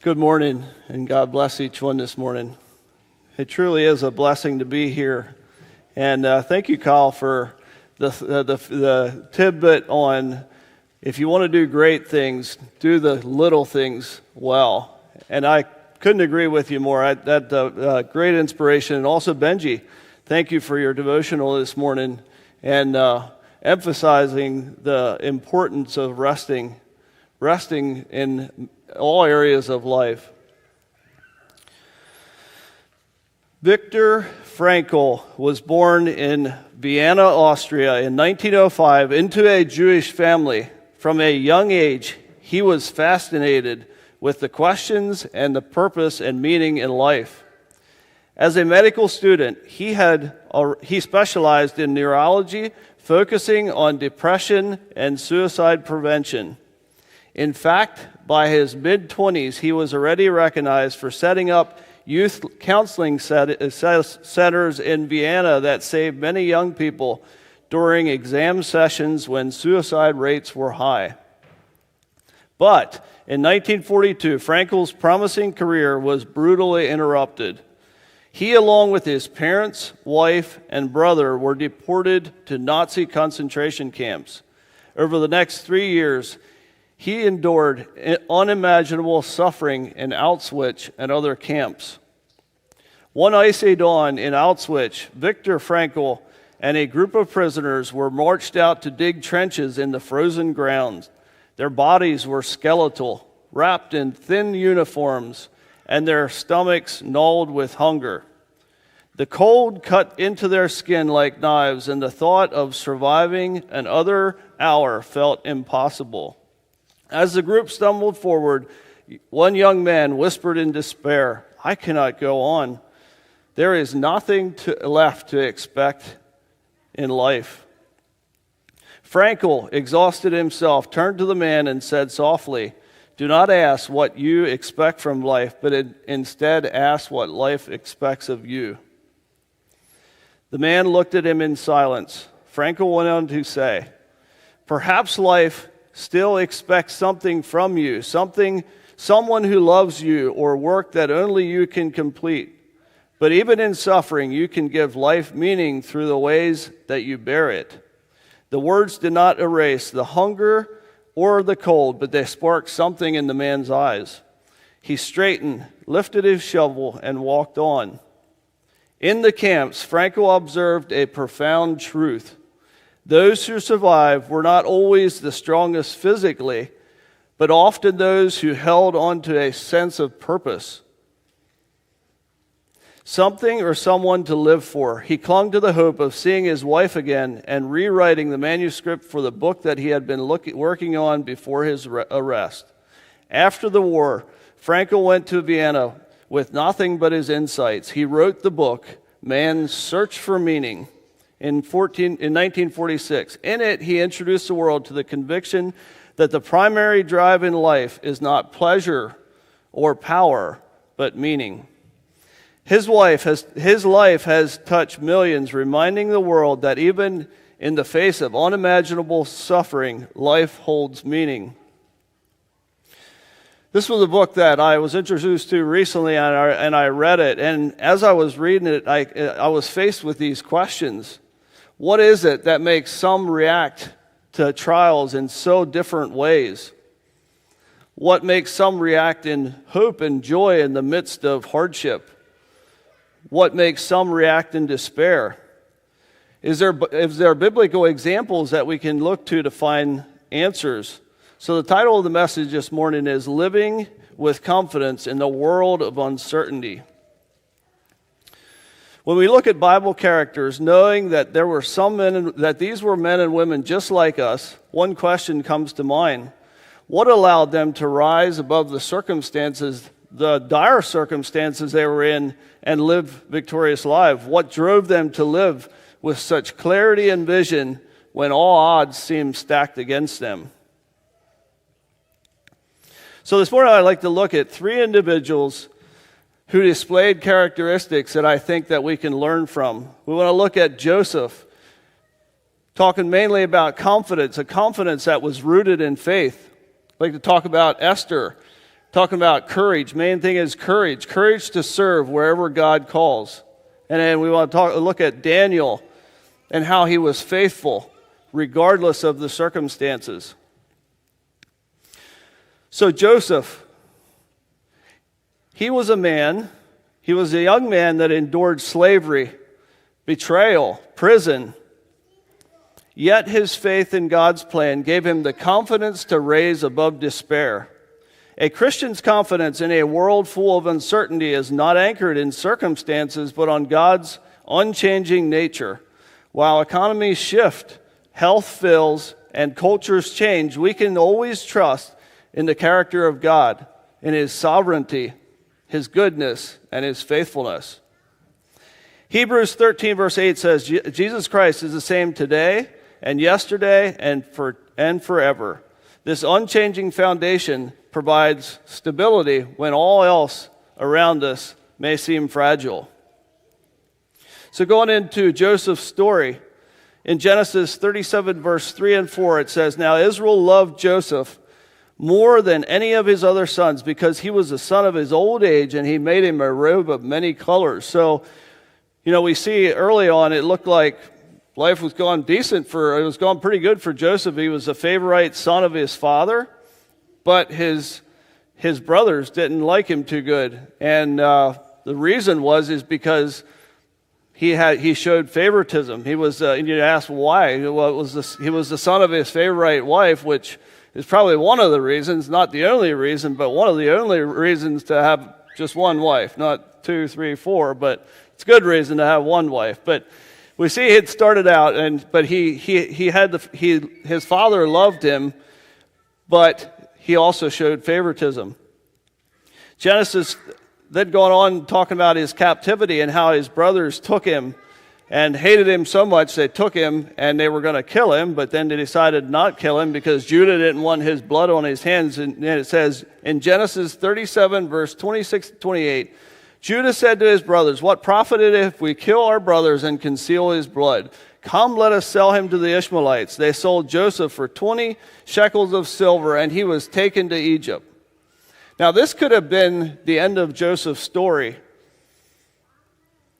Good morning, and God bless each one this morning. It truly is a blessing to be here. And thank you, Kyle, for the tidbit on if you want to do great things, do the little things well. And I couldn't agree with you more. That great inspiration. And also, Benji, thank you for your devotional this morning and emphasizing the importance of resting in all areas of life. Viktor Frankl was born in Vienna, Austria in 1905 into a Jewish family. From a young age, he was fascinated with the questions and the purpose and meaning in life. As a medical student, he specialized in neurology, focusing on depression and suicide prevention. In fact, by his mid-20s, he was already recognized for setting up youth counseling centers in Vienna that saved many young people during exam sessions when suicide rates were high. But in 1942, Frankl's promising career was brutally interrupted. He, along with his parents, wife, and brother, were deported to Nazi concentration camps. Over the next 3 years, he endured unimaginable suffering in Auschwitz and other camps. One icy dawn in Auschwitz, Viktor Frankl and a group of prisoners were marched out to dig trenches in the frozen ground. Their bodies were skeletal, wrapped in thin uniforms, and their stomachs gnawed with hunger. The cold cut into their skin like knives, and the thought of surviving another hour felt impossible. As the group stumbled forward, one young man whispered in despair, "I cannot go on. There is nothing left to expect in life." Frankl, exhausted himself, turned to the man and said softly, "Do not ask what you expect from life, but instead ask what life expects of you." The man looked at him in silence. Frankl went on to say, "Perhaps life still expects something from you, someone who loves you, or work that only you can complete. But even in suffering, you can give life meaning through the ways that you bear it." The words did not erase the hunger or the cold, but they sparked something in the man's eyes. He straightened, lifted his shovel, and walked on. In the camps, Frankl observed a profound truth. Those who survived were not always the strongest physically, but often those who held on to a sense of purpose. Something or someone to live for. He clung to the hope of seeing his wife again and rewriting the manuscript for the book that he had been working on before his arrest. After the war, Frankl went to Vienna with nothing but his insights. He wrote the book, Man's Search for Meaning, in 1946. In it, he introduced the world to the conviction that the primary drive in life is not pleasure or power, but meaning. His life has touched millions, reminding the world that even in the face of unimaginable suffering, life holds meaning. This was a book that I was introduced to recently, and I read it. And as I was reading it, I was faced with these questions. What is it that makes some react to trials in so different ways? What makes some react in hope and joy in the midst of hardship? What makes some react in despair? Is there biblical examples that we can look to find answers? So the title of the message this morning is Living with Confidence in the World of Uncertainty. When we look at Bible characters, knowing that there were that these were men and women just like us, one question comes to mind. What allowed them to rise above the circumstances, the dire circumstances they were in, and live victorious lives? What drove them to live with such clarity and vision when all odds seemed stacked against them? So this morning I'd like to look at three individuals who displayed characteristics that I think that we can learn from. We want to look at Joseph, talking mainly about confidence, a confidence that was rooted in faith. I'd like to talk about Esther, talking about courage. Main thing is courage. Courage to serve wherever God calls. And then we want to look at Daniel and how he was faithful regardless of the circumstances. So Joseph, he was a young man that endured slavery, betrayal, prison. Yet his faith in God's plan gave him the confidence to rise above despair. A Christian's confidence in a world full of uncertainty is not anchored in circumstances, but on God's unchanging nature. While economies shift, health fails, and cultures change, we can always trust in the character of God, in His sovereignty, His goodness, and His faithfulness. Hebrews 13 verse 8 says, Jesus Christ is the same today and yesterday and forever. This unchanging foundation provides stability when all else around us may seem fragile. So going into Joseph's story, in Genesis 37 verse 3 and 4, it says, Now Israel loved Joseph more than any of his other sons because he was the son of his old age, and he made him a robe of many colors. So, we see early on it looked like life was going pretty good for Joseph. He was a favorite son of his father, but his brothers didn't like him too good. And the reason is because he showed favoritism. He was, and you ask why? Well, he was the son of his favorite wife, which is probably one of the reasons, not the only reason, but one of the only reasons to have just one wife, not 2, 3, 4, but it's a good reason to have one wife. But we see it started out, but his father loved him, but he also showed favoritism. Genesis then going on talking about his captivity and how his brothers took him and hated him so much they took him and they were going to kill him, but then they decided not to kill him because Judah didn't want his blood on his hands. And it says in Genesis 37 verse 26 to 28, Judah said to his brothers, What profited if we kill our brothers and conceal his blood? Come, let us sell him to the Ishmaelites. They sold Joseph for 20 shekels of silver, and he was taken to Egypt. Now this could have been the end of Joseph's story.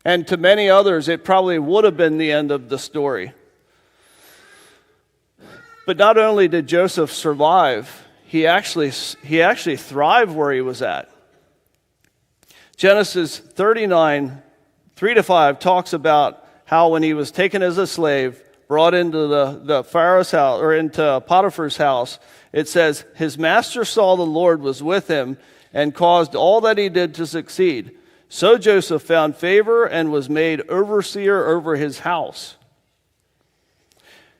And to many others, it probably would have been the end of the story. But not only did Joseph survive, he actually thrived where he was at. Genesis 39, 3-5 talks about how when he was taken as a slave, brought into the Pharaoh's house, or into Potiphar's house, it says, His master saw the Lord was with him and caused all that he did to succeed. So Joseph found favor and was made overseer over his house.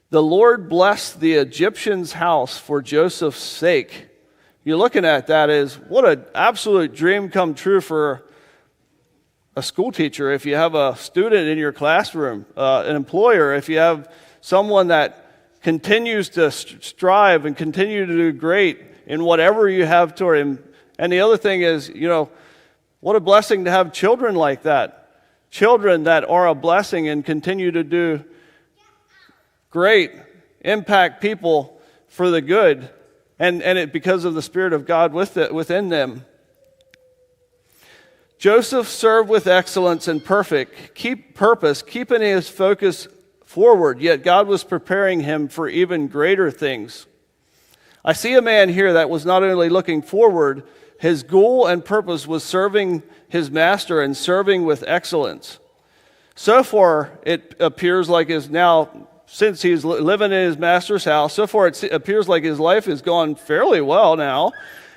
The Lord blessed the Egyptian's house for Joseph's sake. You're looking at that as what an absolute dream come true for a school teacher. If you have a student in your classroom, an employer, if you have someone that continues to strive and continue to do great in whatever you have toward him. And the other thing is, what a blessing to have children like that. Children that are a blessing and continue to do great, impact people for the good, and it because of the Spirit of God within them. Joseph served with excellence and purpose, keeping his focus forward, yet God was preparing him for even greater things. I see a man here that was not only looking forward, his goal and purpose was serving his master and serving with excellence. So far, it appears like since he's living in his master's house, so far it appears like his life has gone fairly well now.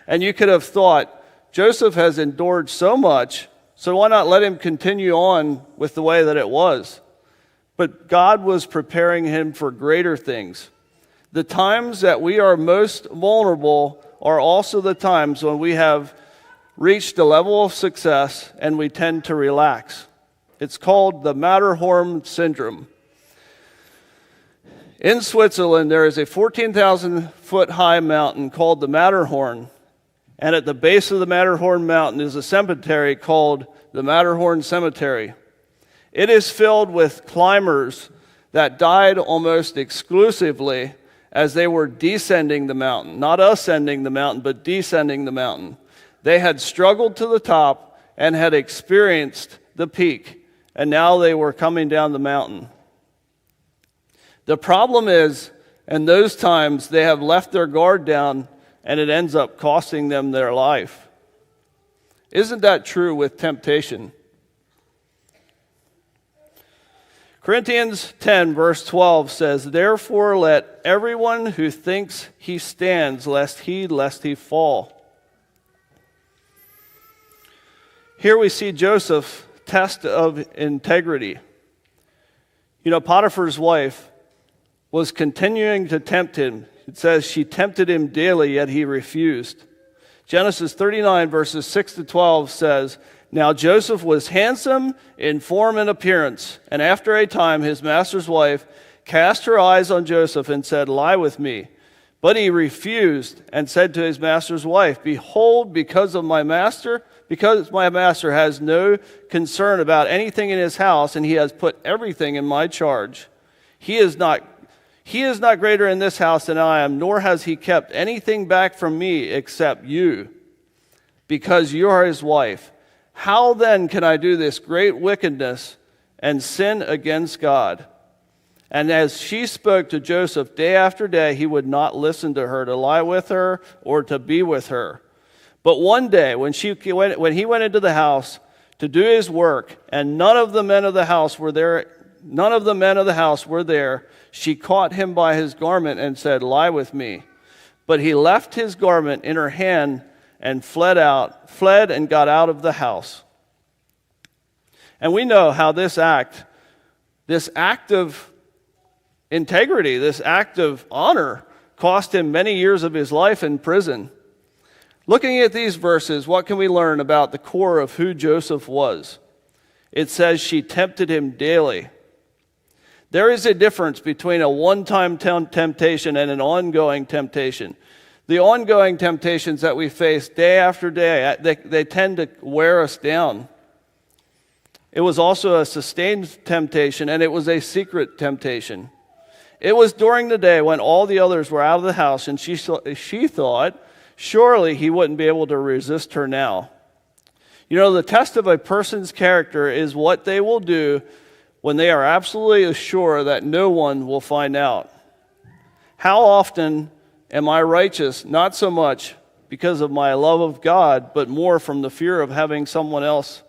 And you could have thought, Joseph has endured so much, so why not let him continue on with the way that it was? But God was preparing him for greater things. The times that we are most vulnerable are also the times when we have reached a level of success and we tend to relax. It's called the Matterhorn syndrome. In Switzerland, there is a 14,000-foot high mountain called the Matterhorn, and at the base of the Matterhorn mountain is a cemetery called the Matterhorn Cemetery. It is filled with climbers that died almost exclusively as they were descending the mountain. Not ascending the mountain, but descending the mountain. They had struggled to the top and had experienced the peak, and now they were coming down the mountain. The problem is, in those times, they have left their guard down, and it ends up costing them their life. Isn't that true with temptation? Corinthians 10, verse 12 says, "Therefore let everyone who thinks he stands lest he fall." Here we see Joseph's test of integrity. You know, Potiphar's wife was continuing to tempt him. It says she tempted him daily, yet he refused. Genesis 39, verses 6 to 12 says, "Now Joseph was handsome in form and appearance, and after a time his master's wife cast her eyes on Joseph and said, 'Lie with me.' But he refused and said to his master's wife, 'Behold, because my master has no concern about anything in his house, and he has put everything in my charge. He is not greater in this house than I am, nor has he kept anything back from me except you, because you are his wife. How then can I do this great wickedness and sin against God?' And as she spoke to Joseph day after day, he would not listen to her to lie with her or to be with her. But one day, when he went into the house to do his work, and none of the men of the house were there, she caught him by his garment and said, 'Lie with me.' But he left his garment in her hand and fled and got out of the house." And we know how this act of integrity, this act of honor, cost him many years of his life in prison. Looking at these verses, what can we learn about the core of who Joseph was? It says she tempted him daily. There is a difference between a one-time temptation and an ongoing temptation. The ongoing temptations that we face day after day, they tend to wear us down. It was also a sustained temptation, and it was a secret temptation. It was during the day when all the others were out of the house, and she thought, surely he wouldn't be able to resist her now. You know, the test of a person's character is what they will do when they are absolutely sure that no one will find out. How often am I righteous? Not so much because of my love of God, but more from the fear of having someone else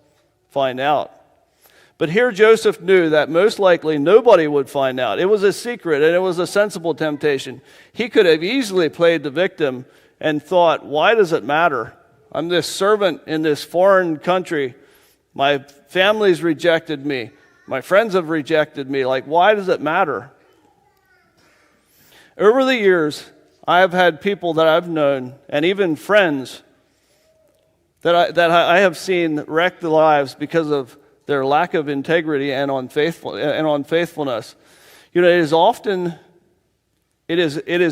find out. But here Joseph knew that most likely nobody would find out. It was a secret, and it was a sensible temptation. He could have easily played the victim and thought, why does it matter? I'm this servant in this foreign country. My family's rejected me. My friends have rejected me. Like, why does it matter? Over the years, I have had people that I've known, and even friends, that I have seen wreck their lives because of their lack of integrity and unfaithfulness. You know, it is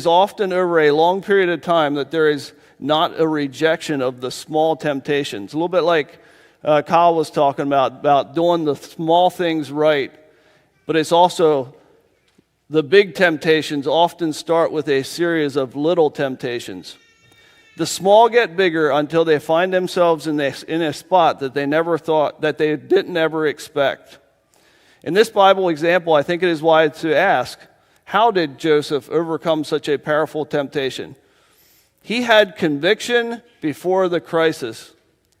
often over a long period of time that there is not a rejection of the small temptations. A little bit like Kyle was talking about doing the small things right. But it's also the big temptations often start with a series of little temptations. The small get bigger until they find themselves in a spot that they never thought, that they didn't ever expect. In this Bible example, I think it is wise to ask, how did Joseph overcome such a powerful temptation? He had conviction before the crisis.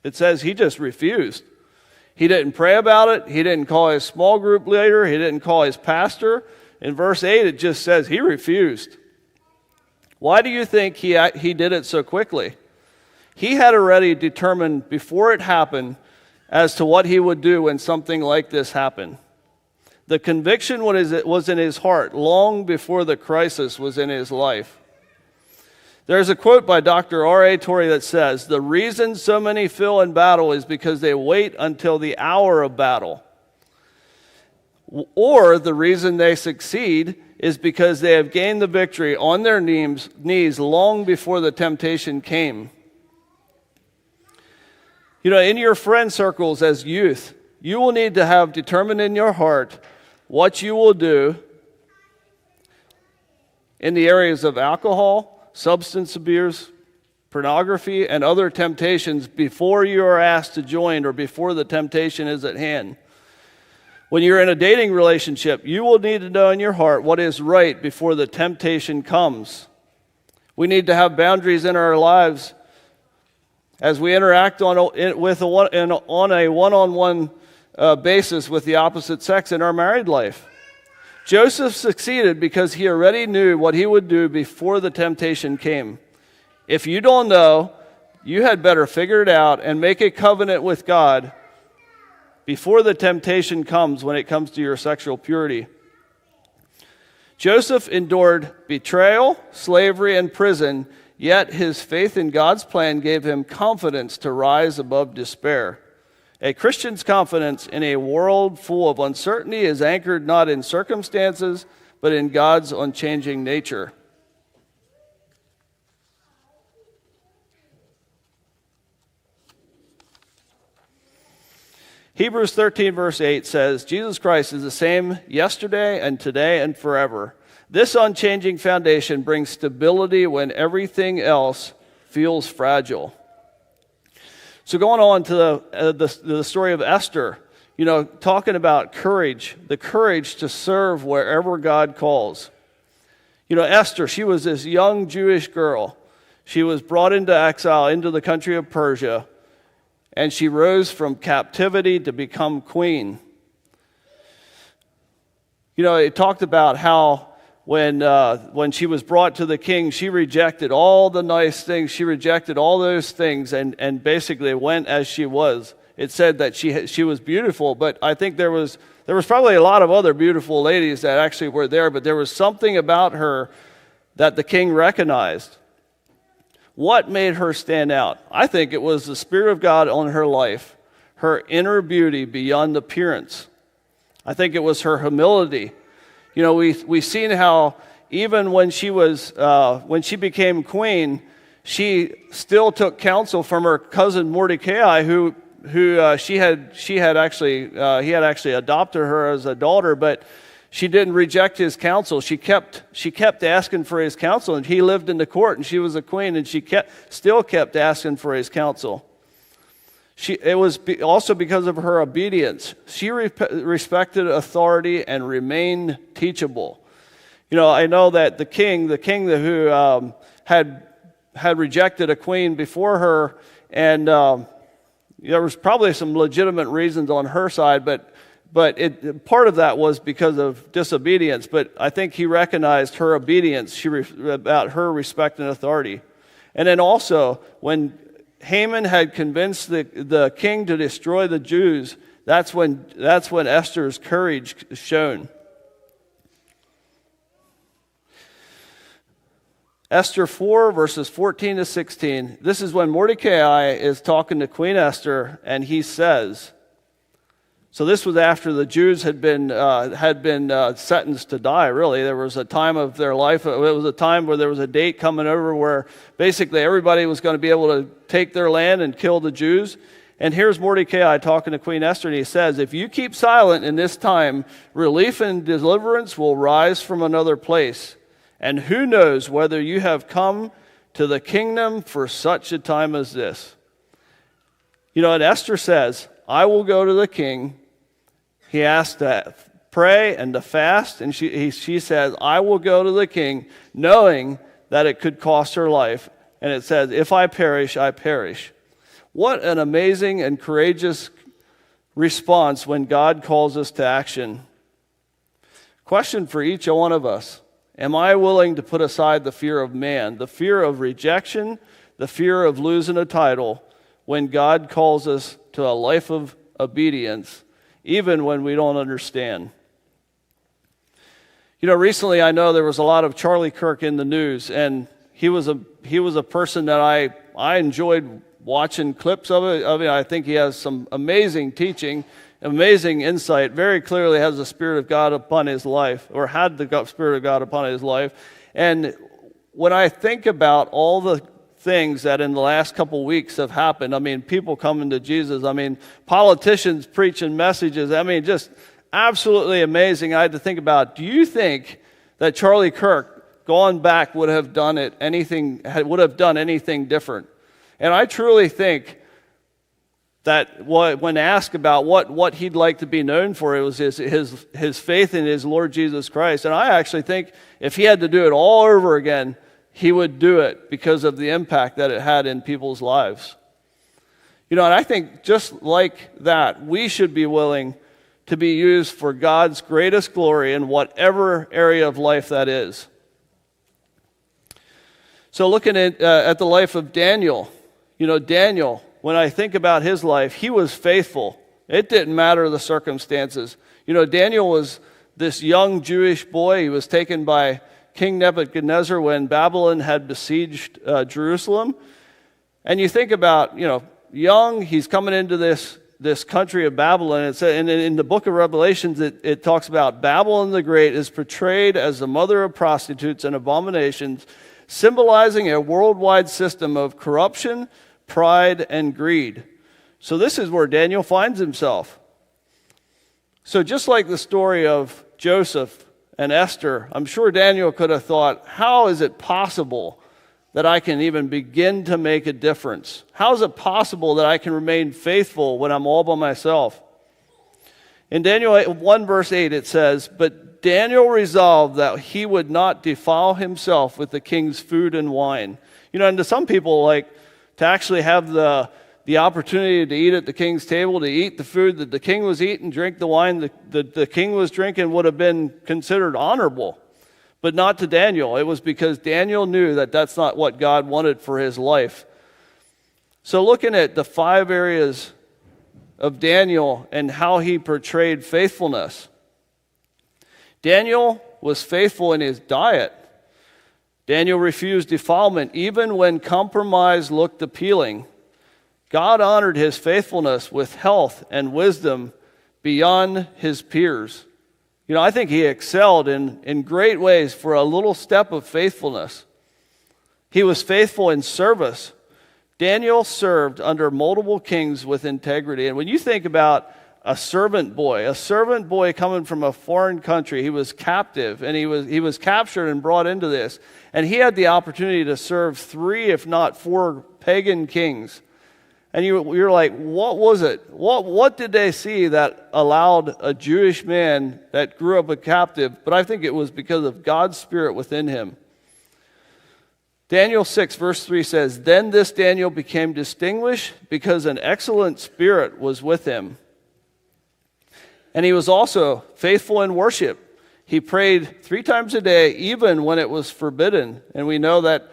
It says he just refused. He didn't pray about it. He didn't call his small group leader. He didn't call his pastor. In verse 8, it just says he refused. Why do you think he did it so quickly? He had already determined before it happened as to what he would do when something like this happened. The conviction was in his heart long before the crisis was in his life. There's a quote by Dr. R.A. Torrey that says, "The reason so many fail in battle is because they wait until the hour of battle. Or the reason they succeed is because they have gained the victory on their knees long before the temptation came." You know, in your friend circles as youth, you will need to have determined in your heart what you will do in the areas of alcohol, substance abuse, pornography, and other temptations before you are asked to join or before the temptation is at hand. When you're in a dating relationship, you will need to know in your heart what is right before the temptation comes. We need to have boundaries in our lives as we interact on a one-on-one basis with the opposite sex in our married life. Joseph succeeded because he already knew what he would do before the temptation came. If you don't know, you had better figure it out and make a covenant with God before the temptation comes when it comes to your sexual purity. Joseph endured betrayal, slavery, and prison, yet his faith in God's plan gave him confidence to rise above despair. A Christian's confidence in a world full of uncertainty is anchored not in circumstances, but in God's unchanging nature. Hebrews 13 verse 8 says, Jesus Christ is the same yesterday and today and forever. This unchanging foundation brings stability when everything else feels fragile. So going on to the story of Esther, talking about courage, the courage to serve wherever God calls. Esther, she was this young Jewish girl. She was brought into exile into the country of Persia, and she rose from captivity to become queen. It talked about how when she was brought to the king, she rejected all the nice things. She rejected all those things and basically went as she was. It said that she was beautiful, but I think there was probably a lot of other beautiful ladies that actually were there, but there was something about her that the king recognized. What made her stand out? I think it was the Spirit of God on her life, her inner beauty beyond appearance. I think it was her humility. We've seen how even when she became queen, she still took counsel from her cousin Mordecai, who he had actually adopted her as a daughter, but she didn't reject his counsel. She kept asking for his counsel, and he lived in the court, and she was a queen, and she still kept asking for his counsel. It was also because of her obedience. She respected authority and remained teachable. I know that the king who had rejected a queen before her, and there was probably some legitimate reasons on her side, but part of that was because of disobedience. But I think he recognized her obedience, about her respect and authority. And then also, when Haman had convinced the king to destroy the Jews, that's when Esther's courage shone. Esther 4, verses 14 to 16. This is when Mordecai is talking to Queen Esther, and he says, so this was after the Jews had been sentenced to die, really. There was a time of their life, it was a time where there was a date coming over where basically everybody was going to be able to take their land and kill the Jews. And here's Mordecai talking to Queen Esther, and he says, if you keep silent in this time, relief and deliverance will rise from another place. And who knows whether you have come to the kingdom for such a time as this. And Esther says, I will go to the king. He asked to pray and to fast, and she says, I will go to the king, knowing that it could cost her life. And it says, if I perish, I perish. What an amazing and courageous response when God calls us to action. Question for each one of us. Am I willing to put aside the fear of man, the fear of rejection, the fear of losing a title, when God calls us to a life of obedience, even when we don't understand? Recently I know there was a lot of Charlie Kirk in the news, and he was a person that I enjoyed watching clips of it. I think he has some amazing teaching, amazing insight, very clearly has the Spirit of God upon his life, or had the Spirit of God upon his life. And when I think about all the things that in the last couple weeks have happened, people coming to Jesus, politicians preaching messages, just absolutely amazing. I had to think about, do you think that Charlie Kirk gone back would have done anything different. And I truly think that when asked about what he'd like to be known for, it was his faith in his Lord Jesus Christ. And I actually think if he had to do it all over again, he would do it because of the impact that it had in people's lives. And I think just like that, we should be willing to be used for God's greatest glory in whatever area of life that is. So looking at the life of Daniel, Daniel, when I think about his life, he was faithful. It didn't matter the circumstances. Daniel was this young Jewish boy. He was taken by King Nebuchadnezzar when Babylon had besieged Jerusalem. And you think about, young, he's coming into this country of Babylon. And in the book of Revelations, it talks about Babylon the Great is portrayed as the mother of prostitutes and abominations, symbolizing a worldwide system of corruption, pride, and greed. So this is where Daniel finds himself. So just like the story of Joseph and Esther, I'm sure Daniel could have thought, how is it possible that I can even begin to make a difference? How is it possible that I can remain faithful when I'm all by myself? In Daniel 1 verse 8 it says, "But Daniel resolved that he would not defile himself with the king's food and wine." And to some people, to actually have the opportunity to eat at the king's table, to eat the food that the king was eating, drink the wine that the king was drinking would have been considered honorable. But not to Daniel. It was because Daniel knew that that's not what God wanted for his life. So looking at the 5 areas of Daniel and how he portrayed faithfulness. Daniel was faithful in his diet. Daniel refused defilement even when compromise looked appealing. God honored his faithfulness with health and wisdom beyond his peers. I think he excelled in great ways for a little step of faithfulness. He was faithful in service. Daniel served under multiple kings with integrity. And when you think about a servant boy coming from a foreign country, he was captive, and he was captured and brought into this. And he had the opportunity to serve 3, if not 4, pagan kings. And you're like, what was it? What did they see that allowed a Jewish man that grew up a captive? But I think it was because of God's Spirit within him. Daniel 6 verse 3 says, "Then this Daniel became distinguished because an excellent spirit was with him. And he was also faithful in worship. He prayed 3 times a day, even when it was forbidden." And we know that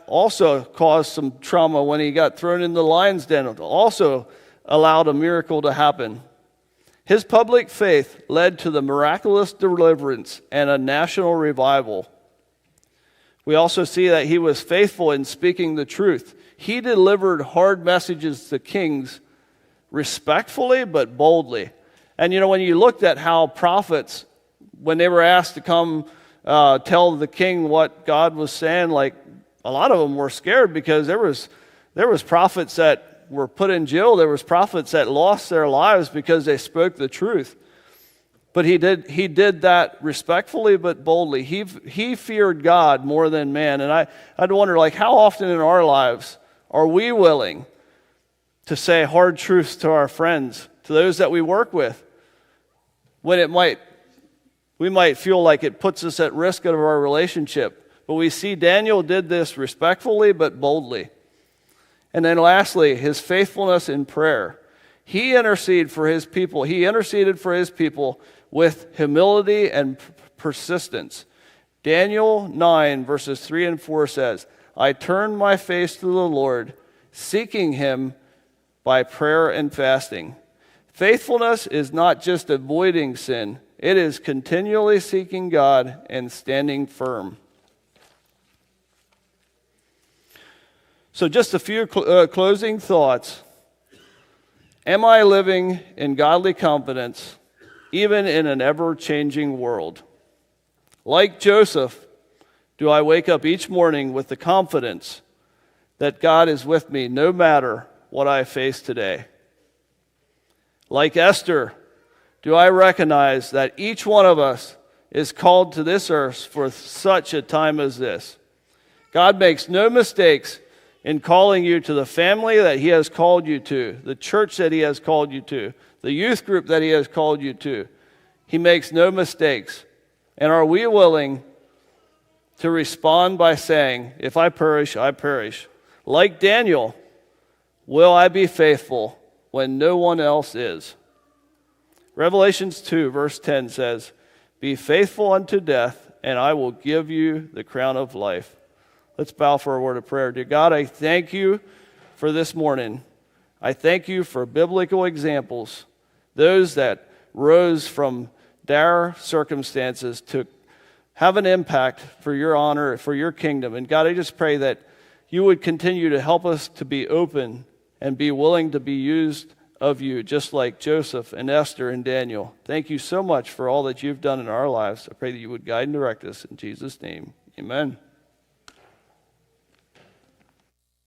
also caused some trauma when he got thrown in the lion's den. It also allowed a miracle to happen. His public faith led to the miraculous deliverance and a national revival. We also see that he was faithful in speaking the truth. He delivered hard messages to kings respectfully but boldly. And when you looked at how prophets, when they were asked to come tell the king what God was saying, a lot of them were scared because there was prophets that were put in jail. There was prophets that lost their lives because they spoke the truth. But he did that respectfully but boldly. He feared God more than man. And I'd wonder, how often in our lives are we willing to say hard truths to our friends, to those that we work with, when we might feel like it puts us at risk of our relationship? But we see Daniel did this respectfully but boldly. And then lastly, his faithfulness in prayer. He interceded for his people. He interceded for his people with humility and persistence. Daniel 9 verses 3 and 4 says, "I turned my face to the Lord, seeking him by prayer and fasting." Faithfulness is not just avoiding sin. It is continually seeking God and standing firm. So just a few closing thoughts. Am I living in godly confidence, even in an ever-changing world? Like Joseph, do I wake up each morning with the confidence that God is with me no matter what I face today? Like Esther, do I recognize that each one of us is called to this earth for such a time as this. God makes no mistakes in calling you to the family that he has called you to, the church that he has called you to, the youth group that he has called you to. He makes no mistakes. And are we willing to respond by saying, if I perish, I perish? Like Daniel, will I be faithful when no one else is? Revelations 2, verse 10 says, be faithful unto death, and I will give you the crown of life. Let's bow for a word of prayer. Dear God, I thank you for this morning. I thank you for biblical examples, those that rose from dire circumstances to have an impact for your honor, for your kingdom. And God, I just pray that you would continue to help us to be open and be willing to be used of you, just like Joseph and Esther and Daniel. Thank you so much for all that you've done in our lives. I pray that you would guide and direct us in Jesus' name. Amen.